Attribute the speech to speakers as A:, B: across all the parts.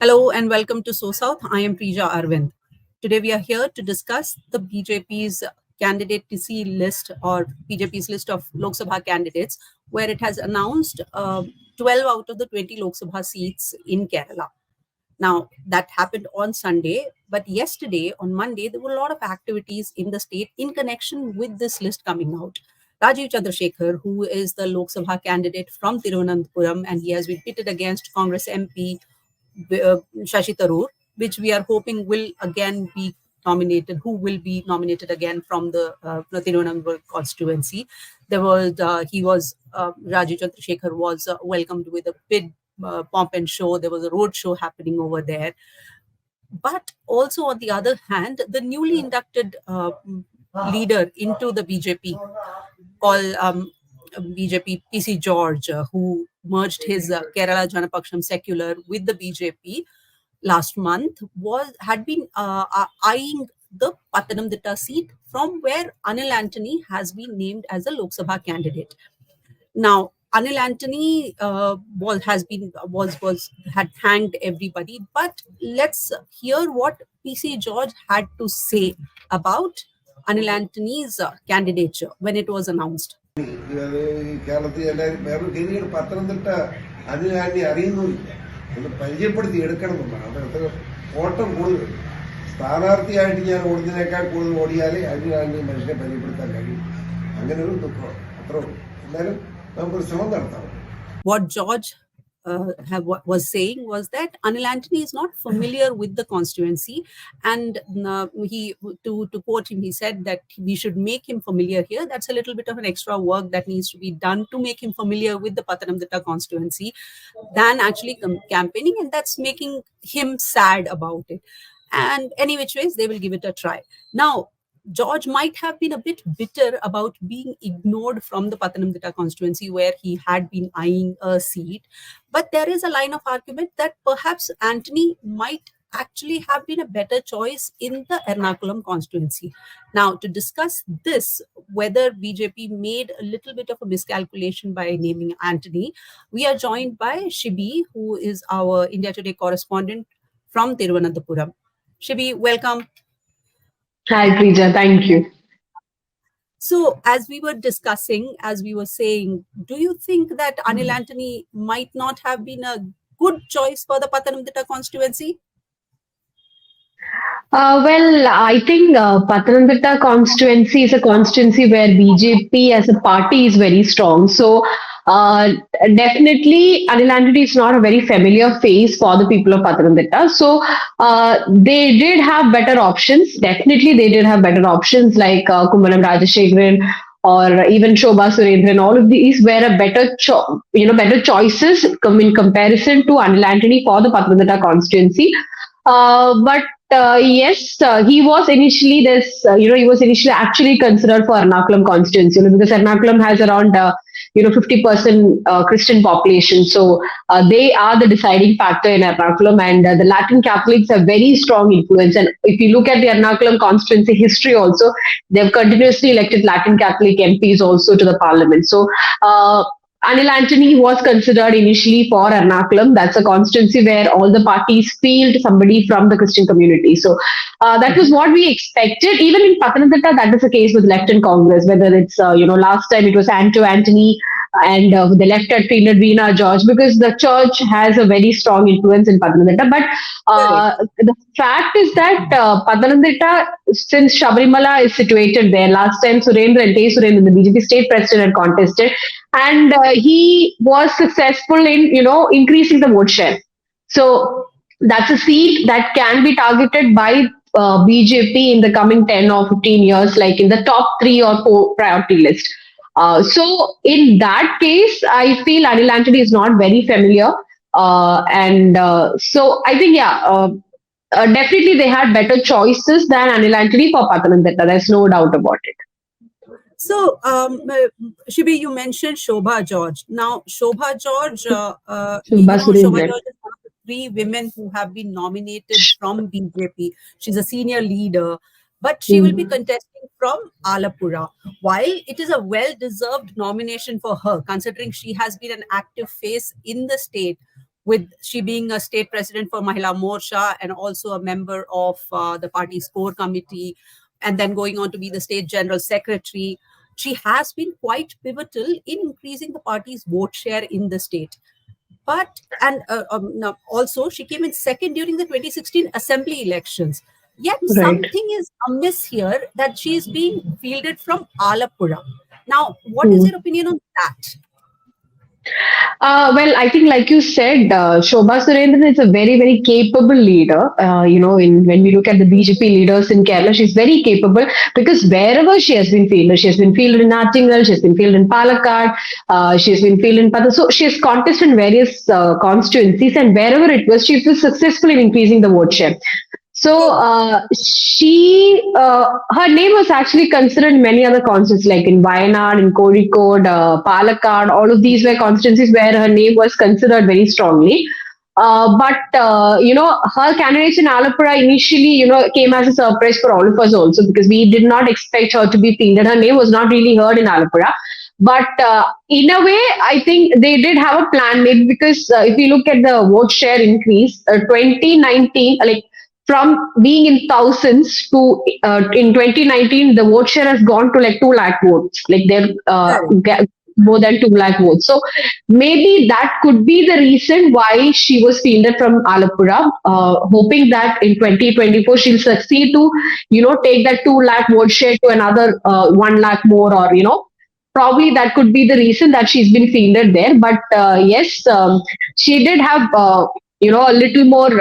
A: Hello and welcome to SoSouth. I am Prija Arvind. Today we are here to discuss the BJP's candidacy list or BJP's list of Lok Sabha candidates, where it has announced 12 out of the 20 Lok Sabha seats in Kerala. Now, that happened on Sunday, but yesterday, on Monday, there were a lot of activities in the state in connection with this list coming out. Rajiv Chandrasekhar, who is the Lok Sabha candidate from Thiruvananthapuram, and he has been pitted against Congress MP Shashi Tharoor, which we are hoping will again be nominated, who will be nominated again from the Thiruvananthapuram constituency. Rajiv Chandrasekhar was welcomed with a big pomp and show. There was a road show happening over there. But also, on the other hand, the newly inducted leader into the BJP, called BJP PC George, who merged his Kerala Janapaksham secular with the BJP last month, had been eyeing the Pathanamthitta seat, from where Anil Antony has been named as a Lok Sabha candidate. Now, Anil Antony had thanked everybody, but let's hear what PC George had to say about Anil Antony's candidature when it was announced.
B: കേരളത്തിൽ എല്ലാവരും വേറെ പത്തനംതിട്ട അതിനാണ്ടി അറിയുന്നുമില്ല ഒന്ന് പരിചയപ്പെടുത്തി എടുക്കണം എന്നുള്ളതാണ്. അത് ഓട്ടം കൂടുതൽ സ്ഥാനാർത്ഥിയായിട്ട് ഞാൻ ഓടുന്നതിനേക്കാൾ കൂടുതൽ ഓടിയാലേ അതിനാണ്ടി മനുഷ്യനെ പരിചയപ്പെടുത്താൻ കഴിയും. അങ്ങനെ ഒരു ദുഃഖം അത്ര എന്നാലും നമുക്കൊരു ശ്രമം നടത്താം.
A: What George was saying was that Anil Antony is not familiar with the constituency, and to quote him, he said that we should make him familiar here. That's a little bit of an extra work that needs to be done to make him familiar with the Pathanamthitta constituency than actually campaigning, and that's making him sad about it. And any which ways, they will give it a try. Now, George might have been a bit bitter about being ignored from the Pathanamthitta constituency, where he had been eyeing a seat. But there is a line of argument that perhaps Antony might actually have been a better choice in the Ernakulam constituency. Now, to discuss this, whether BJP made a little bit of a miscalculation by naming Antony, we are joined by Shibi, who is our India Today correspondent from Thiruvananthapuram. Shibi, welcome.
C: Hi, Prija. Thank you.
A: So, as we were discussing, as we were saying, do you think that Anil Antony might not have been a good choice for the Pathanamthitta constituency?
C: Well, I think Pathanamthitta constituency is a constituency where BJP as a party is very strong. So, definitely, Anil Antony is not a very familiar face for the people of Pathanamthitta. So, they did have better options. Definitely, they did have better options like Kummaram Rajashekharan or even Shobha Surendran. All of these were a better choices in comparison to Anil Antony for the Pathanamthitta constituency. But yes, he was initially actually considered for Ernakulam constituency, because Ernakulam has around 50% Christian population. So they are the deciding factor in Ernakulam, and the Latin Catholics have very strong influence. And if you look at the Ernakulam constituency history also, they've continuously elected Latin Catholic MPs also to the parliament. So Anil Antony was considered initially for Ernakulam. That's a constituency where all the parties field somebody from the Christian community. So that was what we expected. Even in Pathanamthitta, that is the case with left and Congress. Whether it's last time it was Antony and the left had fielded Veena George, because the church has a very strong influence in Pathanamthitta. But the fact is that Pathanamthitta, since Shabarimala is situated there, last time Surendran, the BJP state president, had contested, and he was successful in increasing the vote share. So that's a seat that can be targeted by BJP in the coming 10 or 15 years, like in the top 3 or 4 priority list. So in that case, I feel Anil Antony is not very familiar. So I think, definitely they had better choices than Anil Antony for Pathanamthitta. There's no doubt about it.
A: So, Shibi, you mentioned Shobha George. Now, Shobha George,
C: Shobha Surendran.
A: Shobha George is one of the 3 women who have been nominated from BJP. She's a senior leader, but she will be contesting from Alapura. While it is a well-deserved nomination for her, considering she has been an active face in the state, with she being a state president for Mahila Morcha and also a member of the party's core committee, and then going on to be the state general secretary. She has been quite pivotal in increasing the party's vote share in the state. But and now also she came in second during the 2016 assembly elections. Yet
C: Right.
A: something is amiss here that she is being fielded from Alapura. Now, what is
C: Hmm.
A: your opinion on that?
C: Well, I think, like you said, Shobha Surendran is a very, very capable leader. When we look at the BJP leaders in Kerala, she's very capable because wherever she has been fielded in Attingal, she has been fielded in Palakkad, she has been fielded in Pathanamthitta. So she has contested in various constituencies, and wherever it was, she was successful in increasing the vote share. So
A: True.
C: her name was actually considered in many other constituencies, like in Wayanad, in Kozhikode, Palakkad. All of these were constituencies where her name was considered very strongly. But her candidature in Alapura initially, came as a surprise for all of us also because we did not expect her to be fielded. Her name was not really heard in Alapura. But in a way, I think they did have a plan, maybe because if you look at the vote share increase, 2019, like from being in thousands to in 2019, the vote share has gone to like 2 lakh votes. Like they're
A: Correct.
C: more than 2 lakh votes. So maybe that could be the reason why she was fielded from Alapura, hoping that in 2024 she'll succeed to, take that 2 lakh vote share to another 1 lakh more, or, probably that could be the reason that she's been fielded there. But yes, she did have, a little more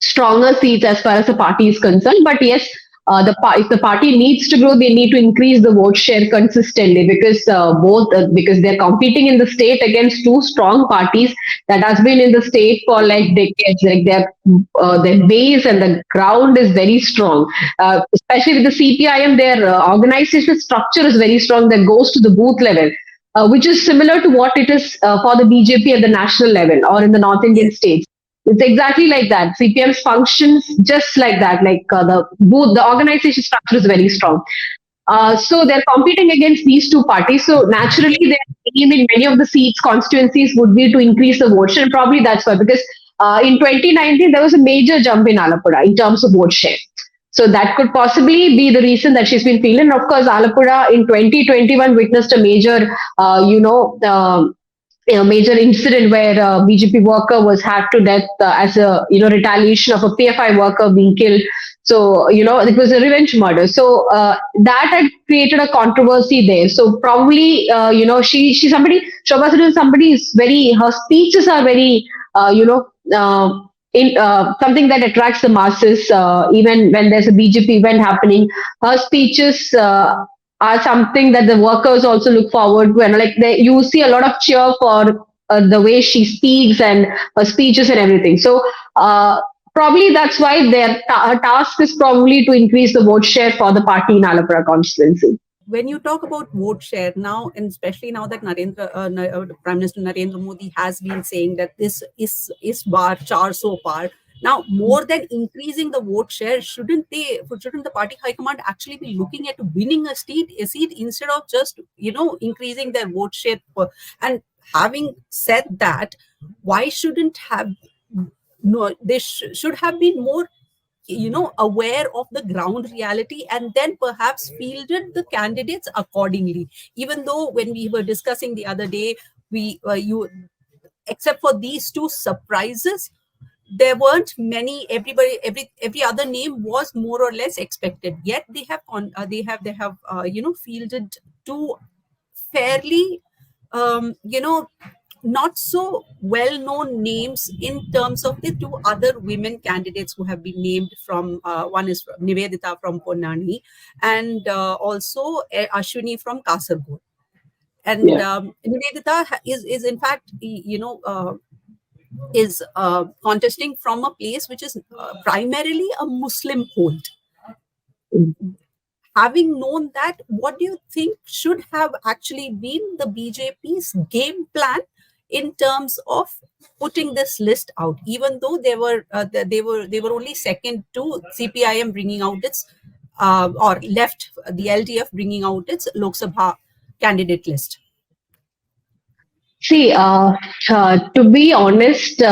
C: stronger seats as far as the party is concerned. But yes, if the party needs to grow, they need to increase the vote share consistently because because they're competing in the state against two strong parties that has been in the state for like decades. Like their base and the ground is very strong. Especially with the CPIM, their organizational structure is very strong that goes to the booth level. Which is similar to what it is for the BJP at the national level or in the North Indian
A: Yes.
C: states. It's exactly like that. CPM's functions just like that. Like the organization structure is very strong. So they're competing against these two parties. So naturally, their aim in many of the seats constituencies would be to increase the vote share. And probably that's why, because in 2019 there was a major jump in Alapura in terms of vote share. So that could possibly be the reason that she's been feeling. Of course, Alapura in 2021 witnessed a major, a major incident where a BJP worker was hacked to death as a retaliation of a PFI worker being killed. So it was a revenge murder. So that had created a controversy there. So probably she's somebody, Shobha Surendran, somebody is very, her speeches are very in something that attracts the masses. Even when there's a BJP event happening, her speeches are something that the workers also look forward to, and like you see a lot of cheer for the way she speaks and her speeches and everything. So probably that's why her task is probably to increase the vote share for the party in Alapura constituency.
A: When you talk about vote share now, and especially now that Prime Minister Narendra Modi has been saying that this is bar char so par. Now, more than increasing the vote share, shouldn't the party high command actually be looking at winning a seat instead of just increasing their vote share? And having said that, why shouldn't have no? They should have been more aware of the ground reality and then perhaps fielded the candidates accordingly. Even though when we were discussing the other day, we you except for these two surprises, there weren't many. Every other name was more or less expected, yet they have fielded two fairly not so well known names in terms of the two other women candidates who have been named from one is Nivedita from Ponnani and also Ashwini from Kasargod. And
C: Yeah.
A: Nivedita is in fact is contesting from a place which is primarily a Muslim hold. Having known that, what do you think should have actually been the BJP's game plan in terms of putting this list out? Even though they were only second to CPIM bringing out its or left the LDF bringing out its Lok Sabha candidate list.
C: See, to be honest,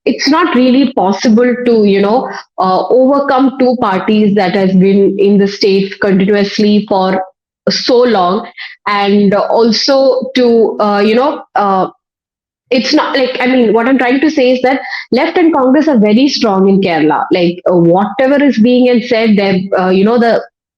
C: it's not really possible to overcome two parties that has been in the state continuously for so long, and also to it's not like, I mean, what I'm trying to say is that left and Congress are very strong in Kerala. Like whatever is being and said, there,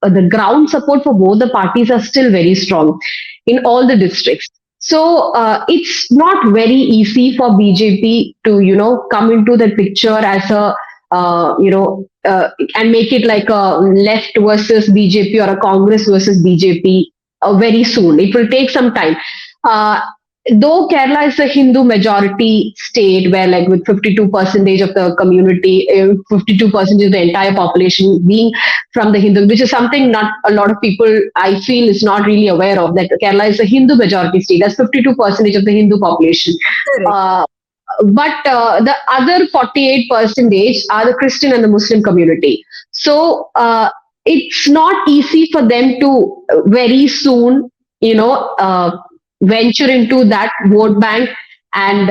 C: the ground support for both the parties are still very strong in all the districts. So it's not very easy for BJP to come into the picture as a and make it like a left versus BJP or a Congress versus BJP very soon. It will take some time. Uh, though Kerala is a Hindu majority state where like with 52% of the community, 52% of the entire population being from the Hindu, which is something not a lot of people I feel is not really aware of, that Kerala is a Hindu majority state. That's 52% of the Hindu population.
A: Correct.
C: But the other 48% are the Christian and the Muslim community. So it's not easy for them to very soon, venture into that vote bank and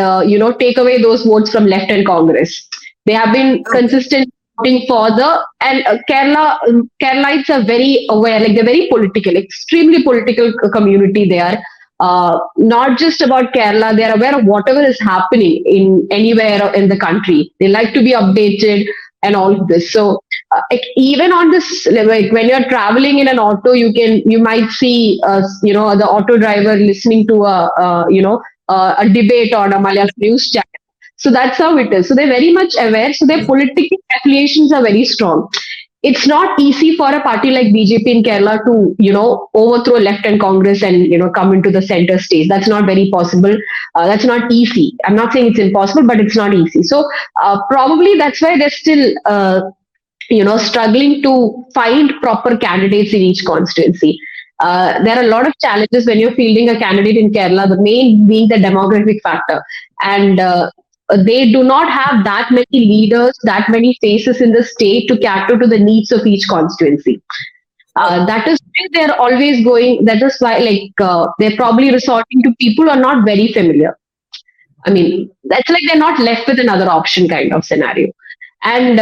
C: take away those votes from left and Congress. They have been
A: Okay.
C: consistent voting for the, and Keralites are very aware, like they're very political, extremely political community. They are not just about Kerala. They are aware of whatever is happening in anywhere in the country. They like to be updated and all of this. So like even on this, like when you're traveling in an auto, you might see the auto driver listening to a debate on a Malayalam news channel. So that's how it is. So they're very much aware. So their political affiliations are very strong. It's not easy for a party like BJP in Kerala to, overthrow left and Congress and, come into the center stage. That's not very possible. That's not easy. I'm not saying it's impossible, but it's not easy. So probably that's why they're still, struggling to find proper candidates in each constituency. There are a lot of challenges when you're fielding a candidate in Kerala, the main being the demographic factor. And they do not have that many leaders, that many faces in the state to cater to the needs of each constituency. That is why they're always going. That is why, they're probably resorting to people who are not very familiar. I mean, that's like they're not left with another option kind of scenario. And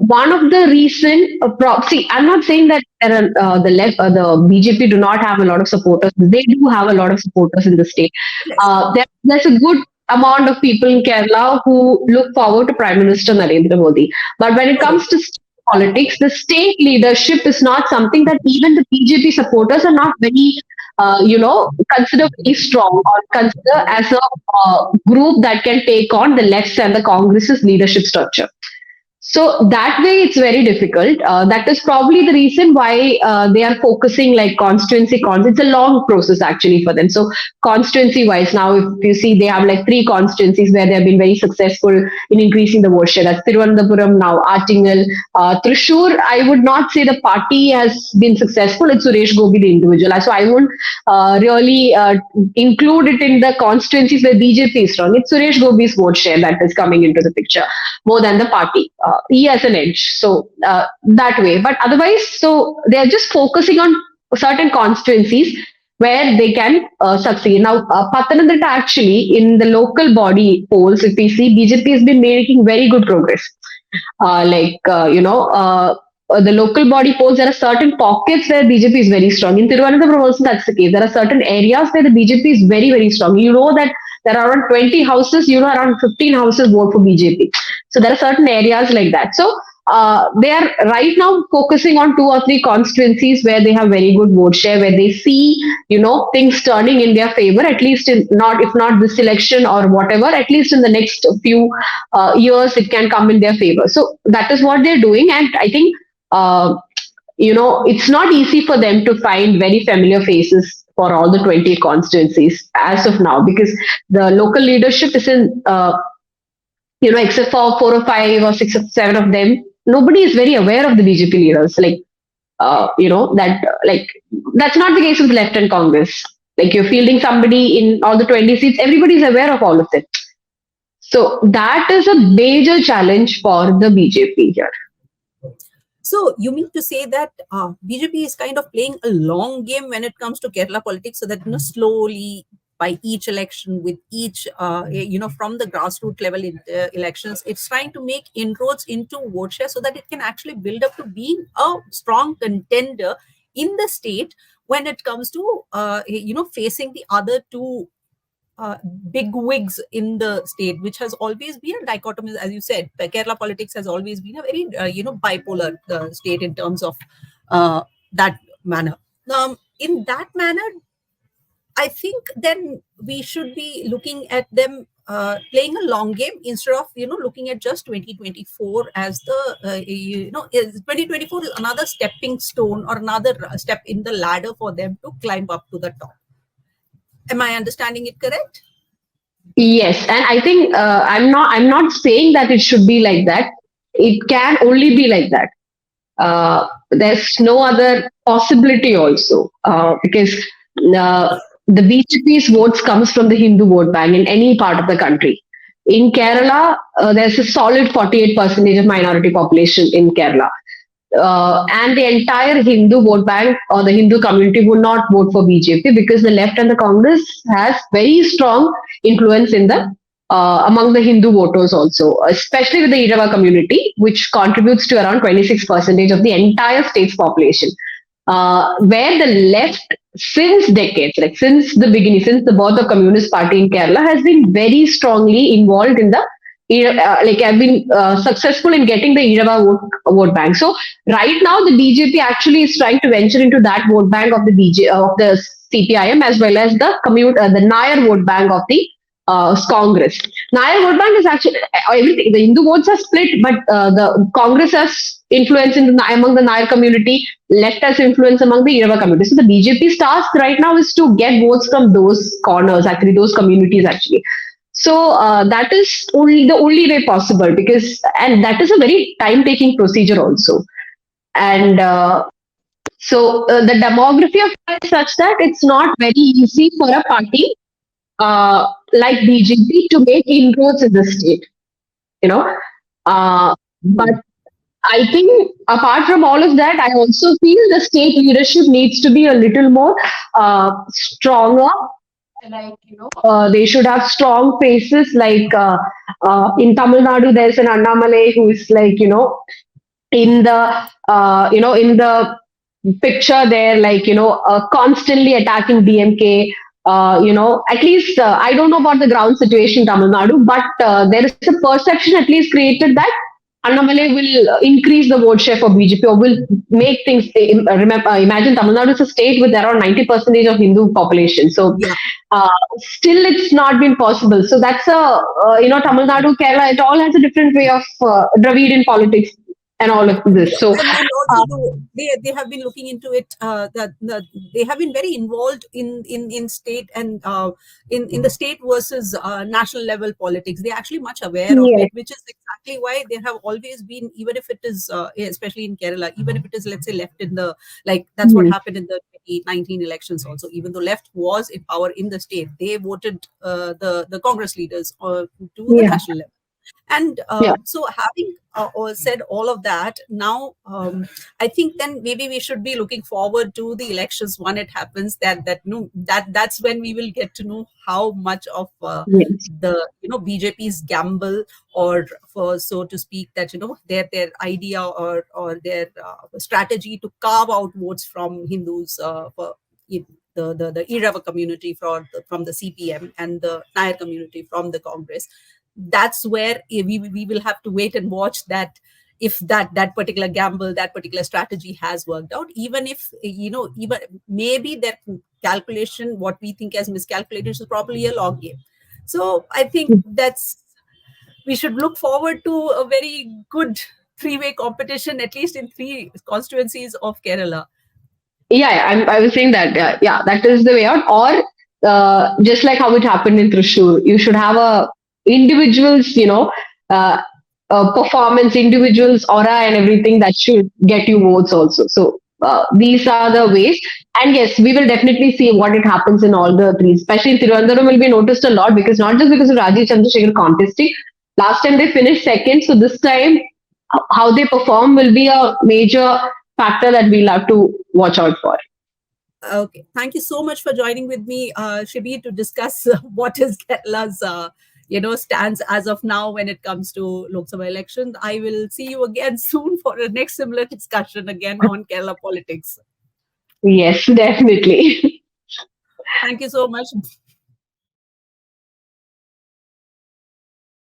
C: one of the reason, see, I'm not saying that the left, the BJP do not have a lot of supporters. They do have a lot of supporters in the state.
A: Yes.
C: There's a good amount of people in Kerala who look forward to Prime Minister Narendra Modi. But when it
A: Correct.
C: comes to politics, the state leadership is not something that even the BJP supporters are not very, consider very strong or consider as a group that can take on the left's and the Congress's leadership structure. So that way, it's very difficult. That is probably the reason why they are focusing like constituency. It's a long process actually for them. So constituency wise, now if you see, they have like three constituencies where they have been very successful in increasing the vote share. That's Thiruvananthapuram, now Attingal, Thrissur. I would not say the party has been successful. It's Suresh Gopi, the individual. So I won't really include it in the constituencies where BJP is strong. It's Suresh Gopi's vote share that is coming into the picture more than the party. He has an edge. So that way. But otherwise, so they're just focusing on certain constituencies where they can succeed. Now, Pathanamthitta actually in the local body polls, if we see, BJP has been making very good progress. The local body polls, there are certain pockets where BJP is very strong. In Thiruvananthapuram also that's the case. There are certain areas where the BJP is very, very strong. You know that there are around 20 houses, around 15 houses vote for BJP. So there are certain areas like that. So they are right now focusing on 2 or 3 constituencies where they have very good vote share, where they see, things turning in their favor, at least if not this election or whatever, at least in the next few years, it can come in their favor. So that is what they're doing. And I think, it's not easy for them to find very familiar faces for all the 20 constituencies as of now, because the local leadership is in, except for 4 or 5 or 6 or 7 of them, nobody is very aware of the BJP leaders. That's not the case with left and Congress. Like you're fielding somebody in all the 20 seats, everybody's aware of all of them. So that is a major challenge for the BJP here.
A: So you mean to say that BJP is kind of playing a long game when it comes to Kerala politics, so that slowly by each election, with each from the grassroots level in elections, it's trying to make inroads into vote share so that it can actually build up to being a strong contender in the state when it comes to facing the other two uh, big wigs in the state, which has always been a dichotomy, as you said. Kerala politics has always been a very bipolar state in terms of that manner. In that manner, I think then we should be looking at them playing a long game instead of looking at just 2024 as the 2024 is another stepping stone or another step in the ladder for them to climb up to the top. Am I understanding it correct?
C: Yes, and I think I'm not saying that it should be like that. It can only be like that. There's no other possibility also, because the BJP's votes comes from the Hindu vote bank in any part of the country. In Kerala, there's a solid 48% of minority population in Kerala. And the entire Hindu vote bank or the Hindu community would not vote for BJP, because the left and the Congress has very strong influence in the among the Hindu voters also, especially with the Irava community, which contributes to around 26% of the entire state's population. Where the left, since decades, like since the beginning, since the birth of Communist Party in Kerala, has been very strongly involved in the have been successful in getting the Irava vote bank. So right now, the BJP actually is trying to venture into that vote bank of the CPIM, as well as the Nair vote bank of the Congress. Nair vote bank is actually everything. The Hindu votes are split, but the Congress has influence among the Nair community, left has influence among the Irava community. So the BJP's task right now is to get votes from those corners, actually, those communities actually. So that is the only way possible, and that is a very time-taking procedure also. And the demography of it is such that it's not very easy for a party like BJP to make inroads in the state, But I think apart from all of that, I also feel the state leadership needs to be a little more stronger. They should have strong faces. Like in Tamil Nadu, there's an Annamalai who is in the picture there, constantly attacking DMK. At least I don't know about the ground situation in Tamil Nadu, but there is a perception at least created that Annamalai will increase the vote share for BJP, or will make things. Imagine Tamil Nadu is a state with around 90% of Hindu population. So still, it's not been possible. So that's Tamil Nadu, Kerala. It all has a different way of Dravidian politics and all of this. So
A: and also they have been looking into it. They have been very involved in state and in the state versus national level politics. They're actually much aware of it, which is exactly why they have always been, even if it is especially in Kerala, even if it is, let's say, left in the, that's what happened in the 2019 elections also. Even though left was in power in the state, they voted the Congress leaders to the national level. And so having said all of that, now I think then maybe we should be looking forward to the elections when it happens. That's when we will get to know how much of the BJP's gamble, or for so to speak, that their idea or their strategy to carve out votes from Hindus for the Irava community from the CPM and the Nair community from the Congress. That's where we will have to wait and watch that if that particular gamble, that particular strategy has worked out, even if even maybe their calculation, what we think as miscalculation, is probably a long game. So I think we should look forward to a very good three-way competition, at least in 3 constituencies of Kerala.
C: I was saying that that is the way out. Or just like how it happened in Thrissur, you should have individuals, performance, individuals, aura, and everything that should get you votes also. So these are the ways. And yes, we will definitely see what it happens in all the 3. Especially in Thiruvananthapuram will be noticed a lot, because not just because of Rajiv Chandrasekhar contesting. Last time they finished second, so this time how they perform will be a major factor that we'll have to watch out for.
A: Okay, thank you so much for joining with me, Shibi, to discuss what is Kerala's stance as of now when it comes to Lok Sabha elections. I will see you again soon for a next similar discussion again on Kerala politics.
C: Yes, definitely.
A: Thank you so much.